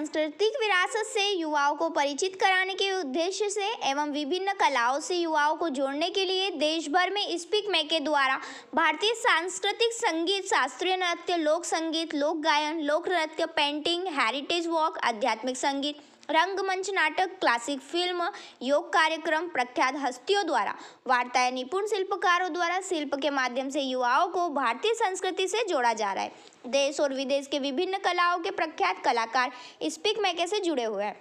सांस्कृतिक विरासत से युवाओं को परिचित कराने के उद्देश्य से एवं विभिन्न कलाओं से युवाओं को जोड़ने के लिए देश भर में स्पीक मैके द्वारा भारतीय सांस्कृतिक संगीत, शास्त्रीय नृत्य, लोक संगीत, लोक गायन, लोक नृत्य, पेंटिंग, हेरिटेज वॉक, आध्यात्मिक संगीत, रंगमंच नाटक, क्लासिक फिल्म, योग कार्यक्रम, प्रख्यात हस्तियों द्वारा वार्ताएं, निपुण शिल्पकारों द्वारा शिल्प के माध्यम से युवाओं को भारतीय संस्कृति से जोड़ा जा रहा है। देश और विदेश के विभिन्न कलाओं के प्रख्यात कलाकार स्पीक मैके से जुड़े हुए हैं।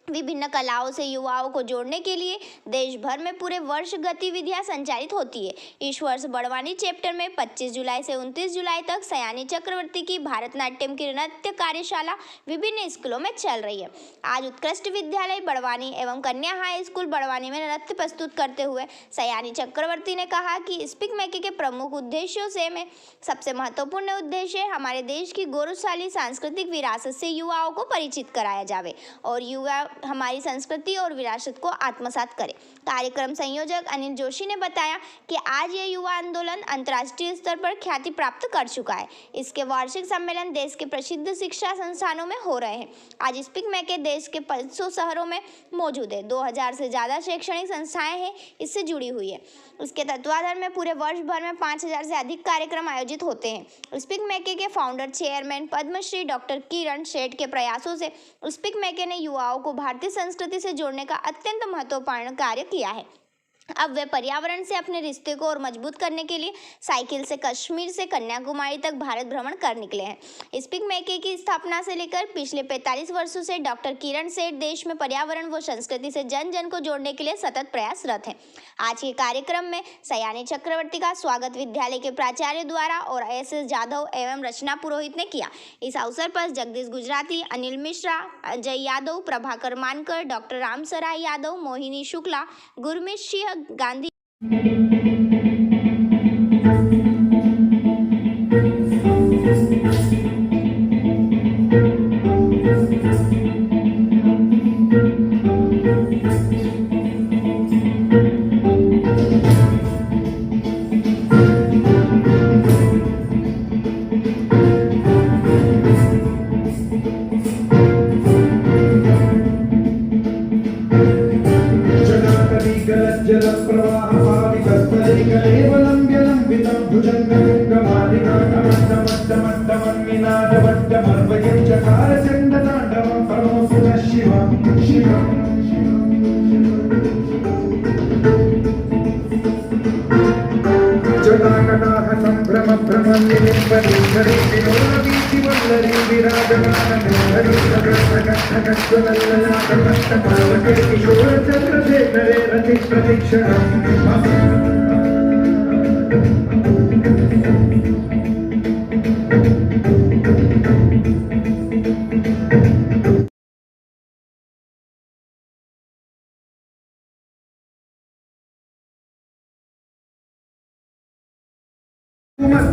विभिन्न कलाओं से युवाओं को जोड़ने के लिए देश भर में पूरे वर्ष गतिविधियां संचालित होती है। इस वर्ष बड़वानी चैप्टर में 25 जुलाई से 29 जुलाई तक सयानी चक्रवर्ती की भारतनाट्यम की नृत्य कार्यशाला विभिन्न स्कूलों में चल रही है। आज उत्कृष्ट विद्यालय बड़वानी एवं कन्या हाई स्कूल बड़वानी में नृत्य प्रस्तुत करते हुए सयानी चक्रवर्ती ने कहा कि स्पीक मैके के प्रमुख उद्देश्यों से में सबसे महत्वपूर्ण उद्देश्य हमारे देश की गौरवशाली सांस्कृतिक विरासत से युवाओं को परिचित कराया जाए और युवा हमारी संस्कृति और विरासत को आत्मसात करें। कार्यक्रम संयोजक अनिल जोशी ने बताया कि आज ये युवा आंदोलन अंतर्राष्ट्रीय स्तर पर ख्याति प्राप्त कर चुका है। इसके वार्षिक सम्मेलन देश के प्रसिद्ध शिक्षा संस्थानों में हो रहे हैं। आज स्पीक मैके देश के 500 शहरों में मौजूद है। 2000 से ज़्यादा शैक्षणिक संस्थाएं हैं इससे जुड़ी हुई है। उसके तत्वाधान में पूरे वर्ष भर में 5000 से अधिक कार्यक्रम आयोजित होते हैं। स्पीक मैके के फाउंडर चेयरमैन पद्मश्री डॉक्टर किरण सेठ के प्रयासों से स्पीक मैके ने युवाओं को भारतीय संस्कृति से जोड़ने का अत्यंत महत्वपूर्ण कार्य किया है। अब वे पर्यावरण से अपने रिश्ते को और मजबूत करने के लिए साइकिल से कश्मीर से कन्याकुमारी तक भारत भ्रमण कर निकले हैं। स्पीक मैके की स्थापना से लेकर पिछले 45 वर्षों से डॉक्टर किरण सेठ देश में पर्यावरण व संस्कृति से जन जन को जोड़ने के लिए सतत प्रयासरत हैं। आज के कार्यक्रम में सयानी चक्रवर्ती का स्वागत विद्यालय के प्राचार्य द्वारा और SS जाधव एवं रचना पुरोहित ने किया। इस अवसर पर जगदीश गुजराती, अनिल मिश्रा, अजय यादव, प्रभाकर मानकर, डॉक्टर रामसराय यादव, मोहिनी शुक्ला, गुरमीत सिंह गांधी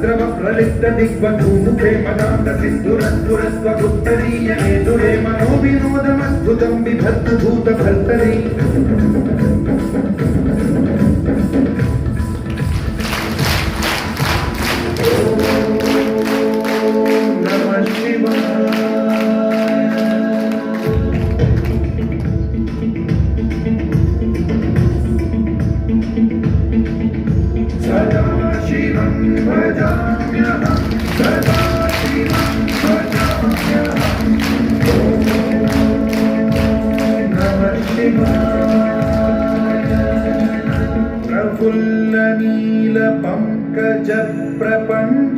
द्रव प्रलिप्त दिग्वधूमुखे मदान्त सिन्धुरन्तुरस्वगुप्तरीय नेतुरे मनोविनोदमद्भुतं बिभर्तु भूतभर्तरि नमः शिवाय। सदा शिवं भजाम्यहं सदा शिवं भजाम्यहं ॐ नमः शिवाय। प्रफुल्लनीलपङ्कजप्रपञ्च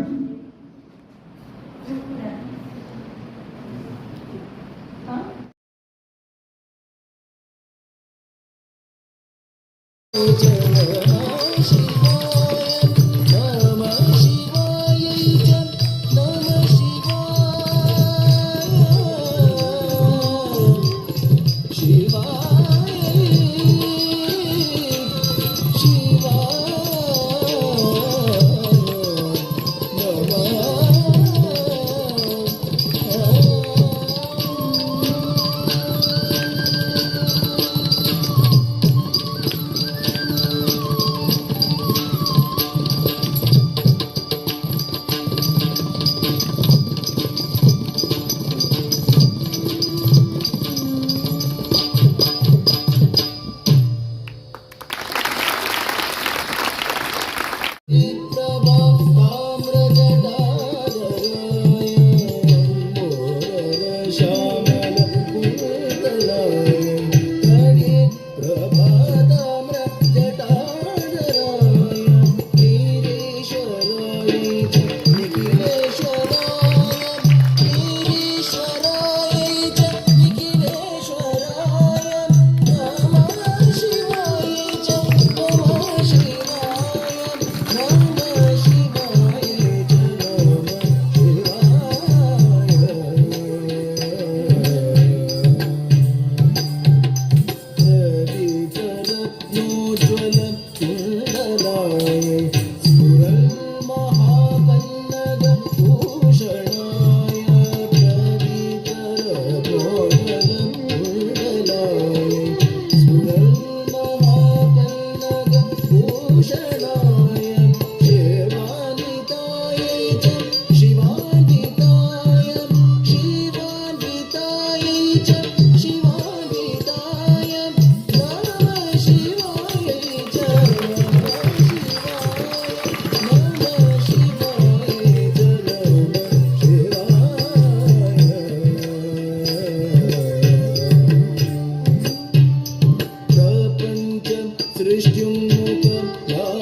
सृष्टिं नूतन